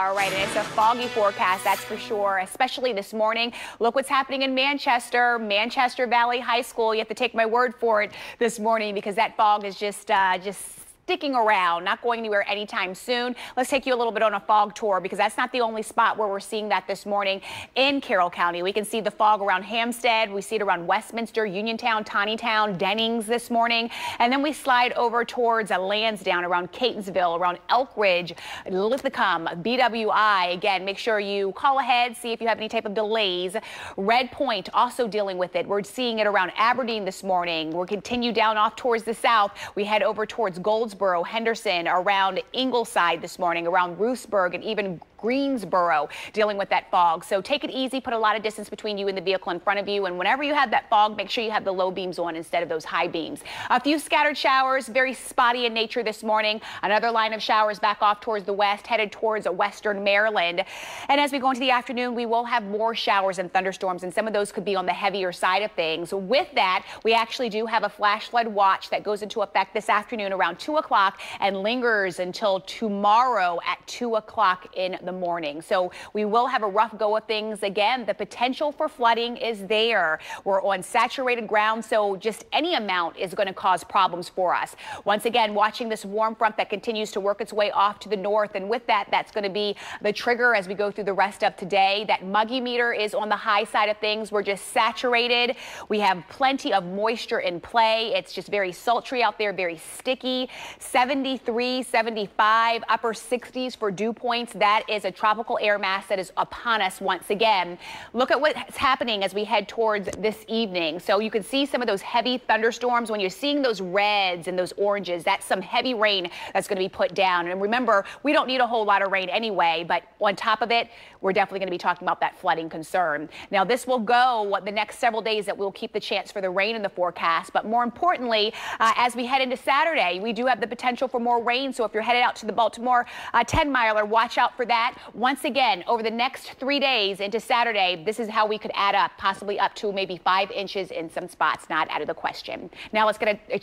All right, and it's a foggy forecast, that's for sure, especially this morning. Look what's happening in Manchester Valley High School. You have to take my word for it this morning because that fog is just sticking around, not going anywhere anytime soon. Let's take you a little bit on a fog tour because that's not the only spot where we're seeing that this morning in Carroll County. We can see the fog around Hampstead. We see it around Westminster, Uniontown, Tawnytown, Dennings this morning. And then we slide over towards Lansdowne, around Catonsville, around Elk Ridge, Lithicum, BWI. Again, make sure you call ahead, see if you have any type of delays. Red Point also dealing with it. We're seeing it around Aberdeen this morning. We'll continue down off towards the south. We head over towards Goldsboro, Henderson, around Ingleside this morning, around Roosburg, and even Greensboro dealing with that fog. So take it easy, put a lot of distance between you and the vehicle in front of you, and whenever you have that fog, make sure you have the low beams on instead of those high beams. A few scattered showers, very spotty in nature this morning. Another line of showers back off towards the west, headed towards western Maryland. And as we go into the afternoon, we will have more showers and thunderstorms, and some of those could be on the heavier side of things. With that, we actually do have a flash flood watch that goes into effect this afternoon around 2 o'clock and lingers until tomorrow at 2 o'clock in the morning. So we will have a rough go of things. Again, the potential for flooding is there. We're on saturated ground, so just any amount is going to cause problems for us. Once again, watching this warm front that continues to work its way off to the north, and with that, that's going to be the trigger as we go through the rest of today. That Muggy meter is on the high side of things. We're just saturated. We have plenty of moisture in play. It's just very sultry out there, very sticky. 73, 75, upper 60s for dew points. That is a tropical air mass that is upon us once again. Look at what's happening as we head towards this evening. So you can see some of those heavy thunderstorms. When you're seeing those reds and those oranges, that's some heavy rain that's going to be put down. And remember, we don't need a whole lot of rain anyway, but on top of it, we're definitely going to be talking about that flooding concern. Now, this will go the next several days that we'll keep the chance for the rain in the forecast. But more importantly, as we head into Saturday, we do have the potential for more rain. So if you're headed out to the Baltimore 10-miler, watch out for that. Once again, over the next 3 days into Saturday, this is how we could add up, possibly up to maybe 5 inches in some spots, not out of the question. Now let's get a